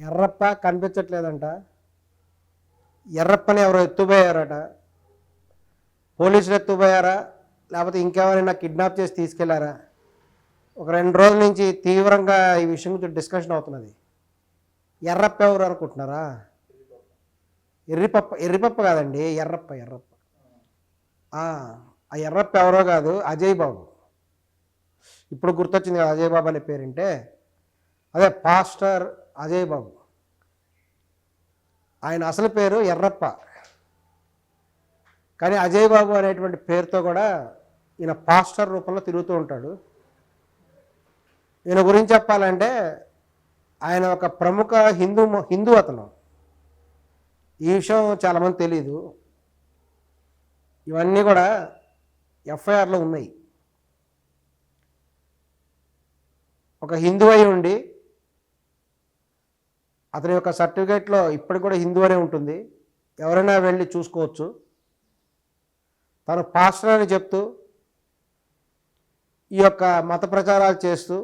ఎర్రప్ప కనిపించట్లేదంట. ఎర్రప్పని ఎవరో ఎత్తుపోయారట. పోలీసులు ఎత్తుపోయారా, లేకపోతే ఇంకెవరైనా కిడ్నాప్ చేసి తీసుకెళ్లారా? ఒక 2 రోజుల నుంచి తీవ్రంగా ఈ విషయం గురించి డిస్కషన్ అవుతున్నది. ఎర్రప్ప ఎవరు అనుకుంటున్నారా? ఎర్రిపప్ప కాదండి, ఎర్రప్ప. ఆ ఎర్రప్ప ఎవరో కాదు, అజయ్ బాబు. ఇప్పుడు గుర్తొచ్చింది కదా అజయ్ బాబు అనే పేరింటే, అదే పాస్టర్ అజయ్ బాబు. ఆయన అసలు పేరు ఎర్రప్ప, కానీ అజయ్ బాబు అనేటువంటి పేరుతో కూడా ఈయన పాస్టర్ రూపంలో తిరుగుతూ ఉంటాడు. ఈయన గురించి చెప్పాలంటే ఆయన ఒక ప్రముఖ హిందూ అతను. ఈ విషయం చాలామంది తెలీదు. ఇవన్నీ కూడా ఎఫ్ఐఆర్లో ఉన్నాయి. ఒక హిందూ అయి ఉండి అతని యొక్క సర్టిఫికేట్లో ఇప్పటికి కూడా హిందూ అనే ఉంటుంది, ఎవరైనా వెళ్ళి చూసుకోవచ్చు. తను పాస్టర్ అని చెప్తూ ఈ యొక్క మత ప్రచారాలు చేస్తూ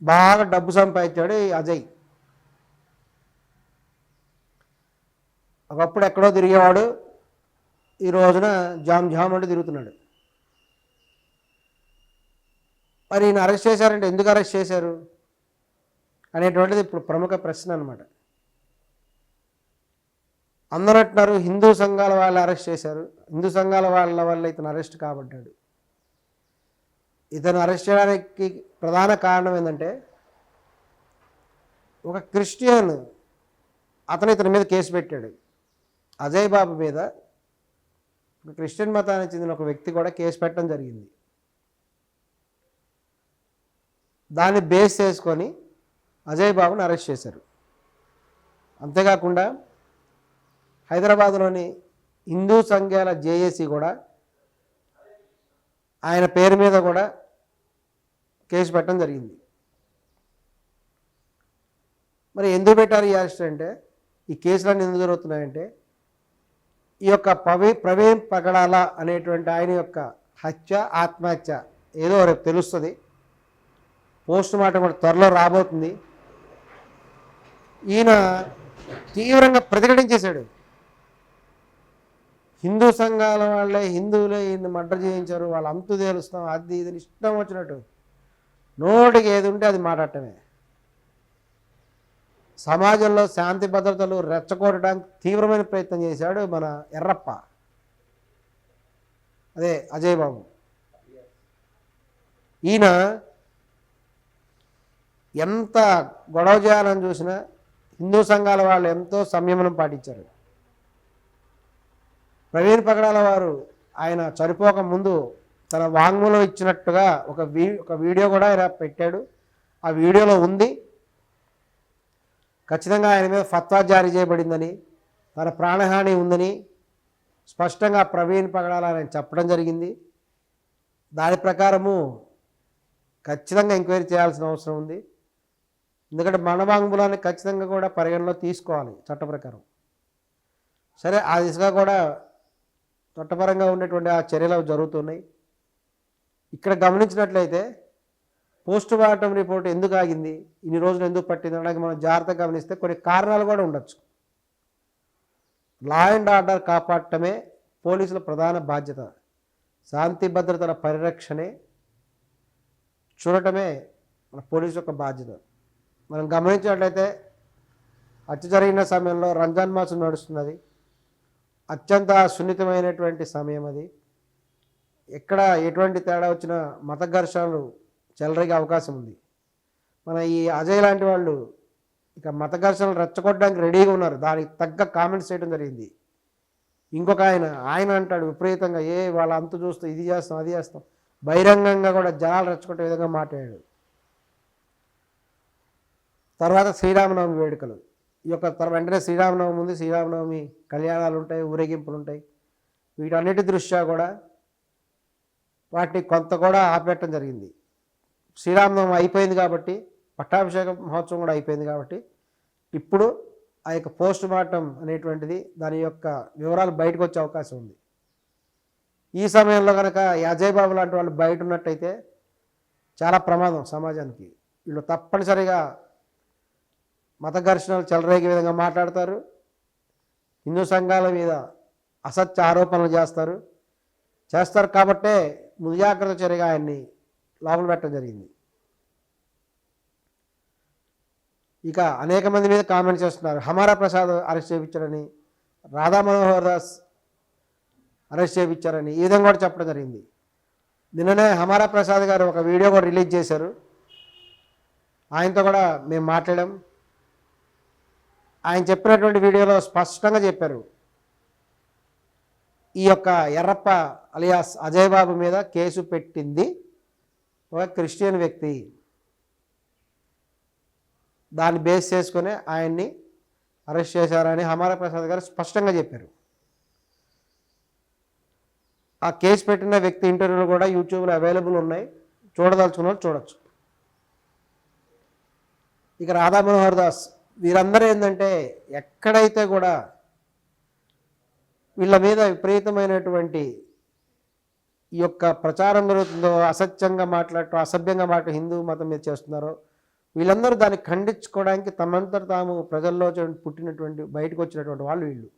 బాగా డబ్బు సంపాదించాడు ఈ అజయ్. ఒకప్పుడు ఎక్కడో తిరిగేవాడు, ఈ రోజున జామ్ అంటూ తిరుగుతున్నాడు. మరి ఈయన అరెస్ట్ చేశారంటే ఎందుకు అరెస్ట్ చేశారు అనేటువంటిది ఇప్పుడు ప్రముఖ ప్రశ్న అనమాట. అందరూ అంటున్నారు హిందూ సంఘాల వాళ్ళు అరెస్ట్ చేశారు, హిందూ సంఘాల వాళ్ళ వల్ల ఇతను అరెస్ట్ కాబడ్డాడు. ఇతను అరెస్ట్ చేయడానికి ప్రధాన కారణం ఏంటంటే, ఒక క్రిస్టియన్ అతను ఇతని మీద కేసు పెట్టాడు. అజయ్ బాబు మీద ఒక క్రిస్టియన్ మతానికి చెందిన ఒక వ్యక్తి కూడా కేసు పెట్టడం జరిగింది. దాన్ని బేస్ చేసుకొని అజయ్ బాబుని అరెస్ట్ చేశారు. అంతేకాకుండా హైదరాబాద్లోని హిందూ సంఘాల జేఏసీ కూడా ఆయన పేరు మీద కూడా కేసు పెట్టడం జరిగింది. మరి ఎందుకు పెట్టారు ఈ అరెస్ట్ అంటే, ఈ కేసులన్నీ ఎందుకు జరుగుతున్నాయంటే, ఈ యొక్క ప్రవీణ్ పగడాల అనేటువంటి ఆయన యొక్క ఆత్మహత్య ఏదో రేపు తెలుస్తుంది. పోస్ట్ మార్టం కూడా త్వరలో రాబోతుంది. ఈయన తీవ్రంగా ప్రతిఘటించేశాడు. హిందూ సంఘాల వాళ్ళే హిందువులే ఈయన్ని మర్డర్ చేయించారు, వాళ్ళు అంతు తేలుస్తాం, అది ఇది ఇష్టం వచ్చినట్టు నోటికి ఏది ఉంటే అది మాట్లాడటమే. సమాజంలో శాంతి భద్రతలు రెచ్చగొట్టడానికి తీవ్రమైన ప్రయత్నం చేశాడు మన ఎర్రప్ప, అదే అజయ్ బాబు. ఈయన ఎంత గొడవ చేయాలని చూసినా హిందూ సంఘాల వాళ్ళు ఎంతో సంయమనం పాటించారు. ప్రవీణ్ పగడాల వారు ఆయన చనిపోక ముందు తన వాంగ్మూలం ఇచ్చినట్టుగా ఒక వీడియో కూడా ఆయన పెట్టాడు. ఆ వీడియోలో ఉంది, ఖచ్చితంగా ఆయన మీద ఫత్వా జారీ చేయబడిందని, తన ప్రాణహాని ఉందని స్పష్టంగా ప్రవీణ్ పగడాల ఆయన చెప్పడం జరిగింది. దాని ప్రకారము ఖచ్చితంగా ఎంక్వైరీ చేయాల్సిన అవసరం ఉంది. ఎందుకంటే మన వాంగ్మూలాన్ని ఖచ్చితంగా కూడా పరిగణలో తీసుకోవాలి చట్ట ప్రకారం. సరే, ఆ దిశగా కూడా చట్టపరంగా ఉన్నటువంటి ఆ చర్యలు జరుగుతున్నాయి. ఇక్కడ గమనించినట్లయితే పోస్ట్ మార్టం రిపోర్ట్ ఎందుకు ఆగింది, ఇన్ని రోజులు ఎందుకు పట్టింది అనడానికి మనం జాగ్రత్తగా గమనిస్తే కొన్ని కారణాలు కూడా ఉండొచ్చు. లా అండ్ ఆర్డర్ కాపాడటమే పోలీసుల ప్రధాన బాధ్యత. శాంతి భద్రతల పరిరక్షణే చూడటమే మన పోలీసు యొక్క బాధ్యత. మనం గమనించినట్లయితే హత్య జరిగిన సమయంలో రంజాన్ మాసం నడుస్తున్నది. అత్యంత సున్నితమైనటువంటి సమయం అది. ఎక్కడ ఎటువంటి తేడా వచ్చినా మత ఘర్షణలు చెలరేగే అవకాశం ఉంది. మన ఈ అజయ్ లాంటి వాళ్ళు ఇక మత ఘర్షణలు రెచ్చగొట్టడానికి రెడీగా ఉన్నారు. దానికి తగ్గ కామెంట్స్ చేయడం జరిగింది. ఇంకొక ఆయన అంటాడు విపరీతంగా, వాళ్ళ అంతు చూస్తూ ఇది చేస్తాం అది చేస్తాం, బహిరంగంగా కూడా జనాలు రెచ్చగొట్టే విధంగా మాట్లాడాడు. తర్వాత శ్రీరామనవమి వేడుకలు, ఈ యొక్క వెంటనే శ్రీరామనవమి ఉంది, శ్రీరామనవమి కళ్యాణాలు ఉంటాయి, ఊరేగింపులు ఉంటాయి. వీటన్నిటి దృష్ట్యా కూడా వాటిని కొంత కూడా ఆపెట్టడం జరిగింది. శ్రీరామనవమి అయిపోయింది కాబట్టి, పట్టాభిషేక మహోత్సవం కూడా అయిపోయింది కాబట్టి, ఇప్పుడు ఆ యొక్క పోస్ట్ మార్టం అనేటువంటిది దాని యొక్క వివరాలు బయటకు వచ్చే అవకాశం ఉంది. ఈ సమయంలో కనుక అజయ్ బాబు లాంటి వాళ్ళు బయట ఉన్నట్టయితే చాలా ప్రమాదం సమాజానికి. వీళ్ళు తప్పనిసరిగా మత ఘర్షణలు చెలరేగే విధంగా మాట్లాడతారు, హిందూ సంఘాల మీద అసత్య ఆరోపణలు చేస్తారు కాబట్టే ముందుజాగ్రత్త చర్యగా ఆయన్ని లోపల పెట్టడం జరిగింది. ఇక అనేక మంది మీద కామెంట్ చేస్తున్నారు. హమారా ప్రసాద్ అరెస్ట్ చేయించారని, రాధా మనోహర్ దాస్ అరెస్ట్ చేయించారని ఈ విధంగా కూడా చెప్పడం జరిగింది. నిన్ననే హమారా ప్రసాద్ గారు ఒక వీడియో కూడా రిలీజ్ చేశారు. ఆయనతో కూడా మేము మాట్లాడాం. ఆయన చెప్పినటువంటి వీడియోలో స్పష్టంగా చెప్పారు, ఈ యొక్క ఎర్రప్ప అలియాస్ అజయ్ బాబు మీద కేసు పెట్టింది ఒక క్రిస్టియన్ వ్యక్తి, దాన్ని బేస్ చేసుకుని ఆయన్ని అరెస్ట్ చేశారని హమారా ప్రసాద్ గారు స్పష్టంగా చెప్పారు. ఆ కేసు పెట్టిన వ్యక్తి ఇంటర్వ్యూలు కూడా యూట్యూబ్లో అవైలబుల్ ఉన్నాయి, చూడదలుచుకున్న వాళ్ళు చూడొచ్చు. ఇక రాధా మనోహర్ దాస్ వీరందరూ ఏంటంటే ఎక్కడైతే కూడా వీళ్ళ మీద విపరీతమైనటువంటి ఈ యొక్క ప్రచారం జరుగుతుందో, అసత్యంగా మాట్లాడటం, అసభ్యంగా మాట్లాడటం హిందూ మతం మీద చేస్తున్నారో, వీళ్ళందరూ దాన్ని ఖండించుకోవడానికి తమంతట తాము ప్రజల్లో పుట్టినటువంటి బయటకు వచ్చినటువంటి వాళ్ళు వీళ్ళు.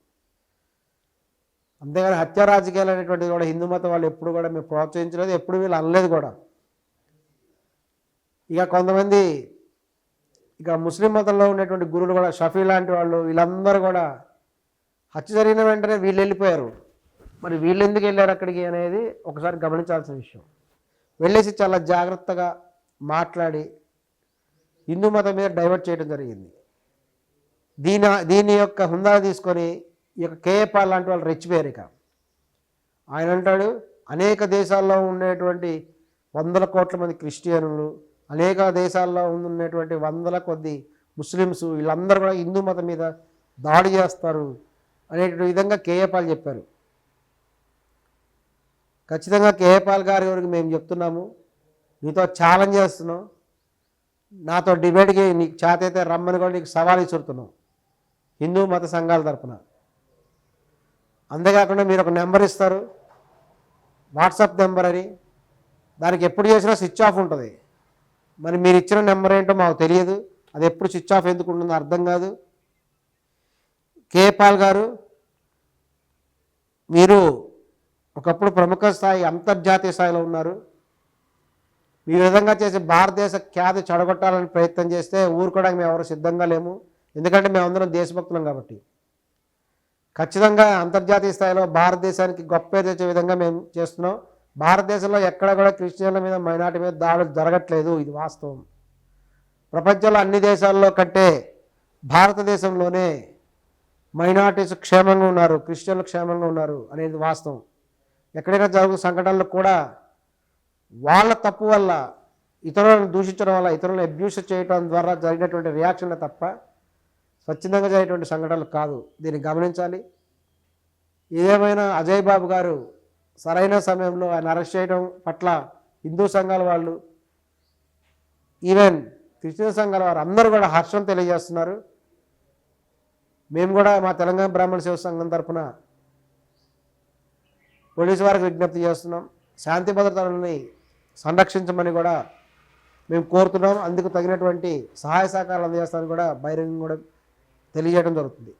అంతేగాని హత్య రాజకీయాలు అనేటువంటిది కూడా హిందూ మతం వాళ్ళు ఎప్పుడు కూడా మేము ప్రోత్సహించలేదు, ఎప్పుడు వీళ్ళు అనలేదు కూడా. ఇక కొంతమంది ఇక ముస్లిం మతంలో ఉండేటువంటి గురువులు కూడా, షఫీ లాంటి వాళ్ళు, వీళ్ళందరూ కూడా హత్య జరిగిన వెంటనే వీళ్ళు వెళ్ళిపోయారు. మరి వీళ్ళు ఎందుకు వెళ్ళారు అక్కడికి అనేది ఒకసారి గమనించాల్సిన విషయం. వెళ్ళేసి చాలా జాగ్రత్తగా మాట్లాడి హిందూ మతం మీద డైవర్ట్ చేయడం జరిగింది. దీని యొక్క హుందా తీసుకొని ఈ యొక్క కేఏ పాల్ లాంటి వాళ్ళు రెచ్చిపోయారు. ఇక ఆయన అంటాడు, అనేక దేశాల్లో ఉండేటువంటి 100 కోట్ల మంది క్రిస్టియన్లు, అనేక దేశాల్లో ఉన్నటువంటి 100 కొద్ది ముస్లిమ్స్, వీళ్ళందరూ కూడా హిందూ మతం మీద దాడి చేస్తారు అనేటువంటి విధంగా కేఏ పాల్ చెప్పారు. ఖచ్చితంగా కేఏ పాల్ గారి వరకు మేము చెప్తున్నాము, నీతో ఛాలెంజ్ చేస్తున్నాం, నాతో డిబేట్కి నీకు చేతైతే రమ్మని కూడా నీకు సవాల్ ఇస్తున్నాం హిందూ మత సంఘాల తరఫున. అంతేకాకుండా మీరు ఒక నెంబర్ ఇస్తారు, వాట్సాప్ నెంబర్ అని, దానికి ఎప్పుడు చేసినా స్విచ్ ఆఫ్ ఉంటుంది. మరి మీరు ఇచ్చిన నెంబర్ ఏంటో మాకు తెలియదు, అది ఎప్పుడు స్విచ్ ఆఫ్ ఎందుకు ఉంటుందో అర్థం కాదు. కేఏ పాల్ గారు, మీరు ఒకప్పుడు ప్రముఖ స్థాయి అంతర్జాతీయ స్థాయిలో ఉన్నారు. ఈ విధంగా చేసి భారతదేశ ఖ్యాతి చెడగొట్టాలని ప్రయత్నం చేస్తే ఊరుకోవడానికి మేము ఎవరు సిద్ధంగా లేము, ఎందుకంటే మేమందరం దేశభక్తులం కాబట్టి. ఖచ్చితంగా అంతర్జాతీయ స్థాయిలో భారతదేశానికి గొప్ప తెచ్చే విధంగా మేము చేస్తున్నాం. భారతదేశంలో ఎక్కడ కూడా క్రిస్టియన్ల మీద, మైనార్టీ మీద దాడులు జరగట్లేదు, ఇది వాస్తవం. ప్రపంచంలో అన్ని దేశాల్లో కంటే భారతదేశంలోనే మైనార్టీస్ క్షేమంగా ఉన్నారు, క్రిస్టియన్లు క్షేమంగా ఉన్నారు అనేది వాస్తవం. ఎక్కడైనా జరుగుతున్న సంఘటనలు కూడా వాళ్ళ తప్పు వల్ల, ఇతరులను దూషించడం వల్ల, ఇతరులను అబ్యూస్ చేయడం ద్వారా జరిగినటువంటి రియాక్షన్లు తప్ప స్వచ్ఛందంగా జరిగేటువంటి సంఘటనలు కాదు. దీన్ని గమనించాలి. ఏదేమైనా అజయ్ బాబు గారు సరైన సమయంలో ఆయన అరెస్ట్ చేయడం పట్ల హిందూ సంఘాల వాళ్ళు, ఈవెన్ క్రిస్టియన్ సంఘాల వారు అందరూ కూడా హర్షం తెలియజేస్తున్నారు. మేము కూడా మా తెలంగాణ బ్రాహ్మణ సేవ సంఘం తరఫున పోలీసు వారికి విజ్ఞప్తి చేస్తున్నాం, శాంతి భద్రతలని సంరక్షించమని కూడా మేము కోరుతున్నాం. అందుకు తగినటువంటి సహాయ సహకారాలు అందజేస్తామని కూడా బహిరంగంగా కూడా తెలియజేయడం జరుగుతుంది.